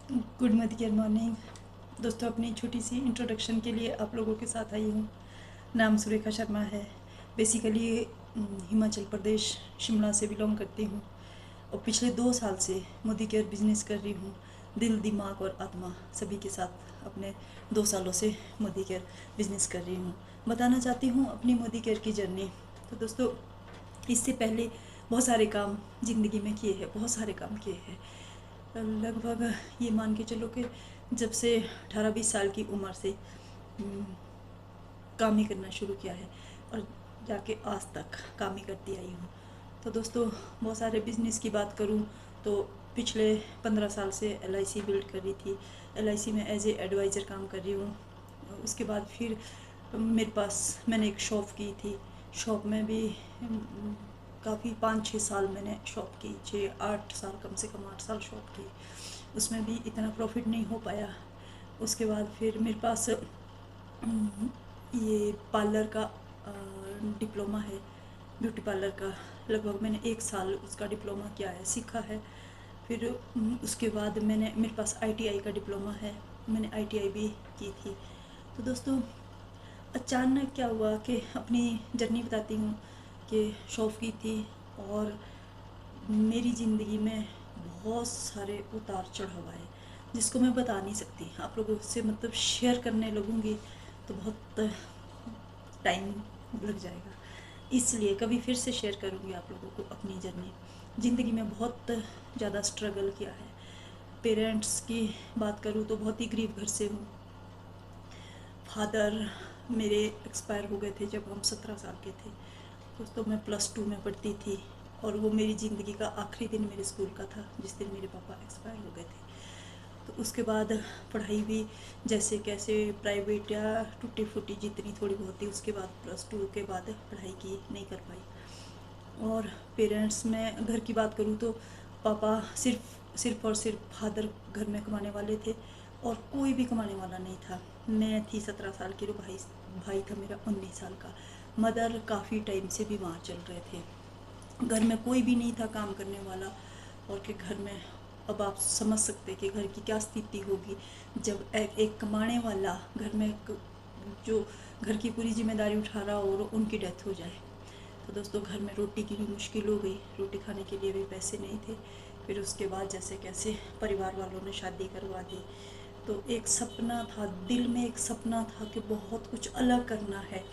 Good morning दोस्तों। अपनी छोटी सी इंट्रोडक्शन के लिए आप लोगों के साथ आई हूँ। नाम सुरेखा शर्मा है। बेसिकली हिमाचल प्रदेश शिमला से बिलोंग करती हूँ और पिछले 2 साल से मोदी केयर बिजनेस कर रही हूँ। दिल, दिमाग और आत्मा सभी के साथ अपने 2 सालों से मोदी केयर बिजनेस कर रही हूँ। बताना चाहती हूँ अपनी मोदी केयर की जर्नी। तो दोस्तों, इससे पहले बहुत सारे काम ज़िंदगी में किए हैं, बहुत सारे काम किए हैं। लगभग ये मान के चलो कि जब से 18-20 साल की उम्र से काम ही करना शुरू किया है और जाके आज तक काम ही करती आई हूँ। तो दोस्तों, बहुत सारे बिज़नेस की बात करूँ तो पिछले 15 साल से LIC बिल्ड कर रही थी। LIC में एज ए एडवाइज़र काम कर रही हूँ। उसके बाद फिर मेरे पास मैंने एक शॉप की थी। शॉप में भी काफ़ी 5-6 साल मैंने शॉप की, 6-8 साल, कम से कम 8 साल शॉप की। उसमें भी इतना प्रॉफिट नहीं हो पाया। उसके बाद फिर मेरे पास ये पार्लर का डिप्लोमा है, ब्यूटी पार्लर का। लगभग मैंने 1 साल उसका डिप्लोमा किया है, सीखा है। फिर उसके बाद मेरे पास ITI का डिप्लोमा है, मैंने ITI भी की थी। तो दोस्तों, अचानक क्या हुआ कि अपनी जर्नी बताती हूँ कि शॉप की थी और मेरी ज़िंदगी में बहुत सारे उतार चढ़ाव आए जिसको मैं बता नहीं सकती। आप लोगों से मतलब शेयर करने लगूँगी तो बहुत टाइम लग जाएगा, इसलिए कभी फिर से शेयर करूँगी आप लोगों को अपनी जर्नी। ज़िंदगी में बहुत ज़्यादा स्ट्रगल किया है। पेरेंट्स की बात करूँ तो बहुत ही गरीब घर से हूँ। फादर मेरे एक्सपायर हो गए थे जब हम 17 साल के थे। दोस्तों, मैं +2 में पढ़ती थी और वो मेरी ज़िंदगी का आखिरी दिन मेरे स्कूल का था जिस दिन मेरे पापा एक्सपायर हो गए थे। तो उसके बाद पढ़ाई भी जैसे कैसे प्राइवेट या टूटी फूटी जितनी थोड़ी बहुत थी, उसके बाद +2 के बाद पढ़ाई की नहीं कर पाई। और पेरेंट्स में घर की बात करूँ तो पापा सिर्फ और सिर्फ फादर घर में कमाने वाले थे और कोई भी कमाने वाला नहीं था। मैं थी 17 साल की, तो भाई था मेरा 19 साल का। मदर काफ़ी टाइम से बीमार चल रहे थे। घर में कोई भी नहीं था काम करने वाला। और कि घर में, अब आप समझ सकते कि घर की क्या स्थिति होगी जब एक कमाने वाला घर में जो घर की पूरी जिम्मेदारी उठा रहा हो और उनकी डेथ हो जाए। तो दोस्तों, घर में रोटी की भी मुश्किल हो गई, रोटी खाने के लिए भी पैसे नहीं थे। फिर उसके बाद जैसे कैसे परिवार वालों ने शादी करवा दी। तो एक सपना था, दिल में एक सपना था कि बहुत कुछ अलग करना है,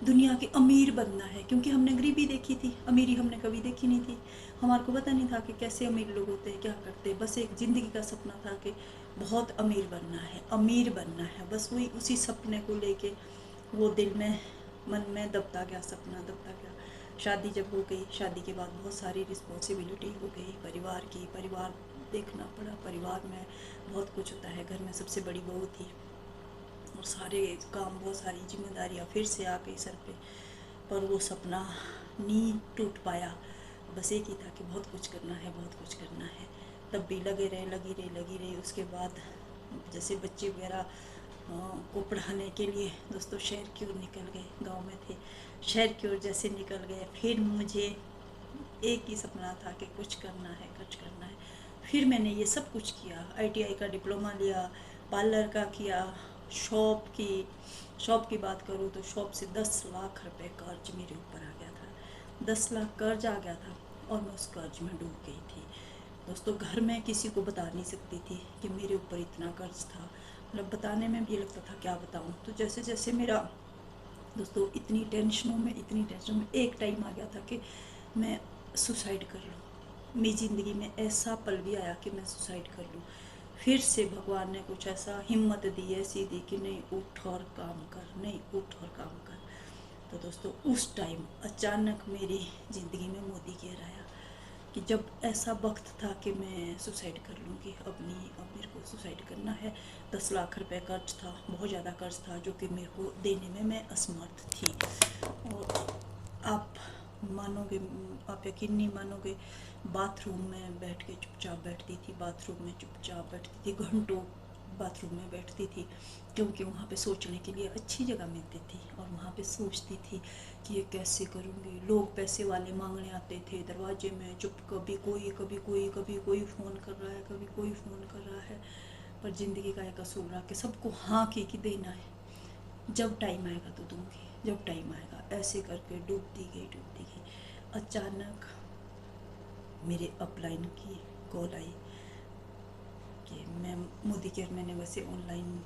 दुनिया के अमीर बनना है, क्योंकि हमने गरीबी देखी थी, अमीरी हमने कभी देखी नहीं थी। हमारे को पता नहीं था कि कैसे अमीर लोग होते हैं, क्या करते हैं। बस एक ज़िंदगी का सपना था कि बहुत अमीर बनना है, अमीर बनना है। बस वही उसी सपने को लेके वो दिल में, मन में दबता गया, सपना दबता गया। शादी जब हो गई, शादी के बाद बहुत सारी रिस्पॉन्सिबिलिटी हो गई परिवार की, परिवार देखना पड़ा। परिवार में बहुत कुछ होता है। घर में सबसे बड़ी बहू थी और सारे काम, बहुत सारी जिम्मेदारियाँ फिर से आ गई सर पे। पर वो सपना नहीं टूट पाया। बस एक ही था कि बहुत कुछ करना है, बहुत कुछ करना है। तब भी लगी रही। उसके बाद जैसे बच्चे वगैरह को पढ़ाने के लिए दोस्तों शहर की ओर निकल गए। गांव में थे, शहर की ओर जैसे निकल गए, फिर मुझे एक ही सपना था कि कुछ करना है, कुछ करना है। फिर मैंने ये सब कुछ किया, ITI का डिप्लोमा लिया, पार्लर का किया, शॉप की बात करूँ तो शॉप से 10 लाख रुपए कर्ज मेरे ऊपर आ गया था। 10 लाख कर्ज आ गया था और मैं उस कर्ज में डूब गई थी। दोस्तों, घर में किसी को बता नहीं सकती थी कि मेरे ऊपर इतना कर्ज था। मतलब बताने में भी लगता था क्या बताऊँ। तो जैसे जैसे मेरा, दोस्तों, इतनी टेंशनों में एक टाइम आ गया था कि मैं सुसाइड कर लूँ। मेरी ज़िंदगी में ऐसा पल भी आया कि मैं सुसाइड कर लूँ। फिर से भगवान ने कुछ ऐसा हिम्मत दी, ऐसी दी कि नहीं, उठ और काम कर, नहीं, उठ और काम कर। तो दोस्तों, उस टाइम अचानक मेरी ज़िंदगी में मोदी केयर आया कि जब ऐसा वक्त था कि मैं सुसाइड कर लूँगी, अब मेरे को सुसाइड करना है। 10 लाख रुपए कर्ज था, बहुत ज़्यादा कर्ज था जो कि मेरे को देने में मैं असमर्थ थी। और आप मानोगे, आप यकीन नहीं मानोगे, बाथरूम में बैठ के चुपचाप बैठती थी, बाथरूम में चुपचाप बैठती थी, घंटों बाथरूम में बैठती थी, क्योंकि वहाँ पे सोचने के लिए अच्छी जगह मिलती थी। और वहाँ पे सोचती थी कि ये कैसे करूँगी। लोग पैसे वाले मांगने आते थे दरवाजे में, चुप, कभी कोई फ़ोन कर रहा है, कभी कोई फ़ोन कर रहा है। पर ज़िंदगी का एक असूल रहा कि सबको हाँ की देना है, जब टाइम आएगा तो दूंगी, जब टाइम आएगा। ऐसे करके डूबती गई। अचानक मेरे अपलाइन की कॉल आई कि मैं मोदी केयर, मैंने वैसे ऑनलाइन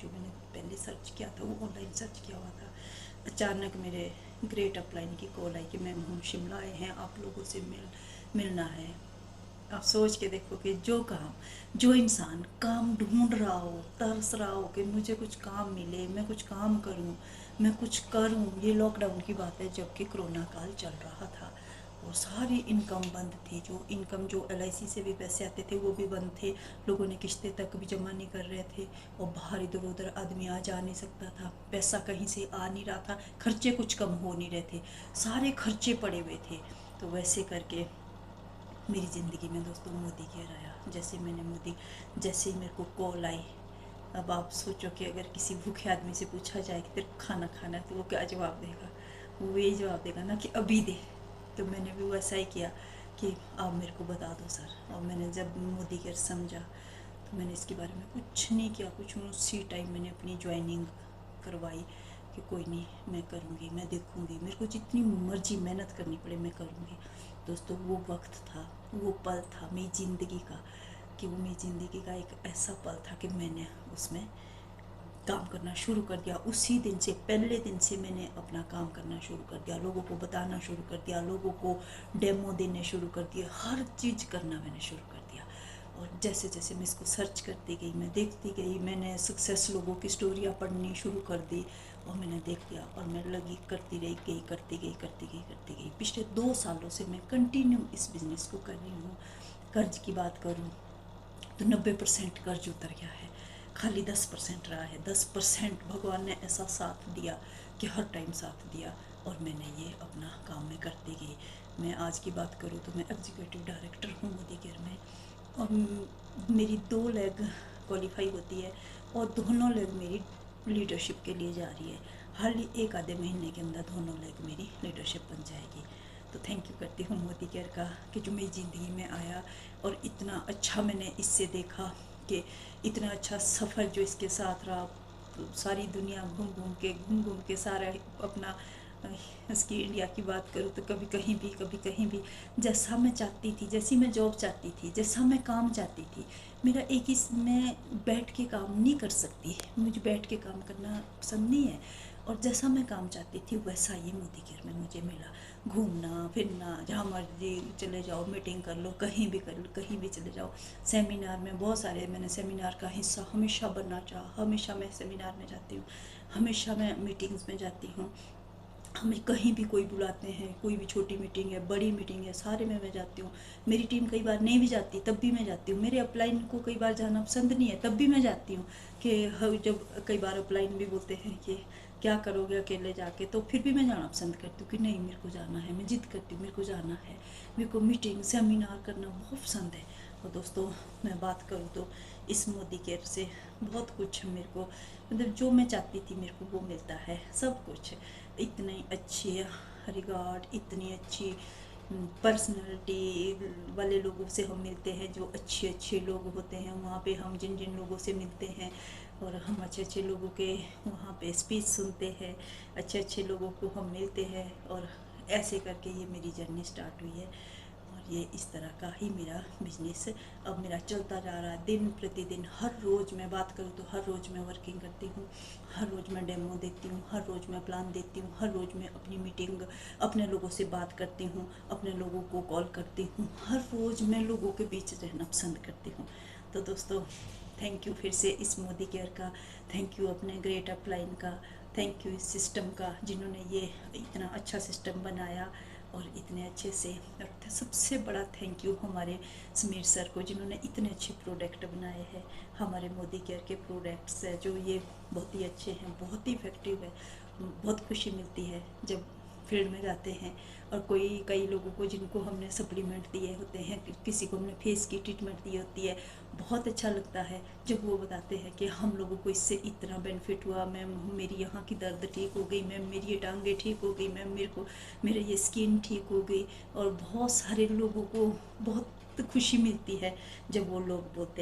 जो मैंने पहले सर्च किया था वो ऑनलाइन सर्च किया हुआ था। अचानक मेरे ग्रेट अपलाइन की कॉल आई कि मैम हम शिमला आए हैं, आप लोगों से मिलना है। आप सोच के देखो कि जो इंसान काम ढूंढ रहा हो, तरस रहा हो कि मुझे कुछ काम मिले, मैं कुछ काम करूं, मैं कुछ करूं। ये लॉकडाउन की बात है, जबकि कोरोना काल चल रहा था और सारी इनकम बंद थी। जो LIC से भी पैसे आते थे वो भी बंद थे, लोगों ने किस्तें तक भी जमा नहीं कर रहे थे और बाहर इधर उधर आदमी आ जा नहीं सकता था, पैसा कहीं से आ नहीं रहा था, खर्चे कुछ कम हो नहीं रहे थे, सारे खर्चे पड़े हुए थे। तो वैसे करके मेरी ज़िंदगी में दोस्तों मोदी केयर आया। जैसे ही मेरे को कॉल आई, अब आप सोचो कि अगर किसी भूखे आदमी से पूछा जाए कि तेरे को खाना खाना है तो वो क्या जवाब देगा? वो यही जवाब देगा ना कि अभी दे। तो मैंने भी वैसा ही किया कि आप मेरे को बता दो सर। और मैंने जब मोदी केयर समझा तो मैंने इसके बारे में कुछ नहीं किया, कुछ उसी टाइम मैंने अपनी ज्वाइनिंग करवाई कि कोई नहीं, मैं करूँगी, मैं देखूँगी, मेरे को जितनी मर्जी मेहनत करनी पड़े मैं करूँगी। दोस्तों वो वक्त था, वो पल था मेरी ज़िंदगी का, कि वो मेरी ज़िंदगी का एक ऐसा पल था कि मैंने उसमें काम करना शुरू कर दिया। उसी दिन से, पहले दिन से मैंने अपना काम करना शुरू कर दिया, लोगों को बताना शुरू कर दिया, लोगों को डेमो देने शुरू कर दिया, हर चीज़ करना मैंने शुरू कर दिया। और जैसे जैसे मैं इसको सर्च करती गई, मैं देखती गई, मैंने सक्सेस लोगों की स्टोरियाँ पढ़नी शुरू कर दी और मैंने देख लिया और मैं लगी, करती गई। पिछले 2 सालों से मैं कंटिन्यू इस बिज़नेस को कर रही हूँ। कर्ज की बात करूँ तो 90% कर्ज उतर गया है, खाली 10% रहा है। 10% भगवान ने ऐसा साथ दिया कि हर टाइम साथ दिया और मैंने ये अपना काम में करती गई। मैं आज की बात करूँ तो मैं एग्जीक्यूटिव डायरेक्टर हूँ मोदी केयर में और मेरी 2 लेग क्वालिफाई होती है और दोनों लेग मेरी लीडरशिप के लिए जा रही है। हार्डली 1 आधे महीने के अंदर दोनों लेग मेरी लीडरशिप बन जाएगी। तो थैंक यू करती हूँ मोदी केयर का कि जो मेरी ज़िंदगी में आया और इतना अच्छा मैंने इससे देखा कि इतना अच्छा सफ़र जो इसके साथ रहा। तो सारी दुनिया घूम घूम के सारा अपना इसकी इंडिया की बात करूँ तो कभी कहीं भी जैसा मैं चाहती थी, जैसी मैं जॉब चाहती थी, जैसा मैं काम चाहती थी, मेरा एक ही, मैं बैठ के काम नहीं कर सकती, मुझे बैठ के काम करना पसंद नहीं है। और जैसा मैं काम चाहती थी वैसा ये मोदी केयर में मुझे मिला। घूमना फिरना, जहाँ मर्जी चले जाओ, मीटिंग कर लो, कहीं भी कर लो, कहीं भी चले जाओ। सेमिनार में बहुत सारे, मैंने सेमिनार का हिस्सा हमेशा बनना चाहा, हमेशा मैं सेमिनार में जाती हूँ, हमेशा मैं मीटिंग्स में जाती हूँ। हमें कहीं भी कोई बुलाते हैं, कोई भी छोटी मीटिंग है, बड़ी मीटिंग है, सारे में मैं जाती हूँ। मेरी टीम कई बार नहीं भी जाती तब भी मैं जाती हूँ। मेरे अपलाइन को कई बार जाना पसंद नहीं है तब भी मैं जाती हूँ कि जब कई बार अपलाइन भी बोलते हैं कि क्या करोगे अकेले जाके, तो फिर भी मैं जाना पसंद करती हूँ कि नहीं मेरे को जाना है, मैं जिद करती हूँ मेरे को जाना है। मेरे को मीटिंग सेमिनार करना बहुत पसंद है। और दोस्तों मैं बात करूँ तो इस मोदी केयर से बहुत कुछ मेरे को, मतलब जो मैं चाहती थी मेरे को वो मिलता है, सब कुछ। इतनी अच्छी रिगार्ड, इतनी अच्छी पर्सनालिटी वाले लोगों से हम मिलते हैं, जो अच्छे अच्छे लोग होते हैं वहाँ पे। हम जिन जिन लोगों से मिलते हैं और हम अच्छे अच्छे लोगों के वहाँ पे स्पीच सुनते हैं, अच्छे अच्छे लोगों को हम मिलते हैं और ऐसे करके ये मेरी जर्नी स्टार्ट हुई है। और ये इस तरह का ही मेरा बिजनेस अब मेरा चलता जा रहा है दिन प्रतिदिन। हर रोज़ मैं बात करूँ तो हर रोज़ मैं वर्किंग करती हूँ, हर रोज़ मैं डेमो देती हूँ, हर रोज़ मैं प्लान देती हूँ, हर रोज़ मैं अपनी मीटिंग, अपने लोगों से बात करती हूँ, अपने लोगों को कॉल करती हूँ, हर रोज़ मैं लोगों के बीच रहना पसंद करती हूँ। तो दोस्तों थैंक यू फिर से इस मोदी केयर का, थैंक यू अपने ग्रेट अपलाइन का, थैंक यू इस सिस्टम का जिन्होंने ये इतना अच्छा सिस्टम बनाया और इतने अच्छे से। और सबसे बड़ा थैंक यू हमारे समीर सर को जिन्होंने इतने अच्छे प्रोडक्ट बनाए हैं। हमारे मोदी केयर के प्रोडक्ट्स है जो ये बहुत ही अच्छे हैं, बहुत ही इफ़ेक्टिव है। बहुत खुशी मिलती है जब फील्ड में जाते हैं और कई लोगों को जिनको हमने सप्लीमेंट दिए होते हैं, किसी को हमने फेस की ट्रीटमेंट दी होती है, बहुत अच्छा लगता है जब वो बताते हैं कि हम लोगों को इससे इतना बेनिफिट हुआ, मैम मेरी यहाँ की दर्द ठीक हो गई, मैम मेरी ये टांगें ठीक हो गई, मैम मेरे ये स्किन ठीक हो गई। और बहुत सारे लोगों को बहुत खुशी मिलती है जब वो लोग बोलते हैं।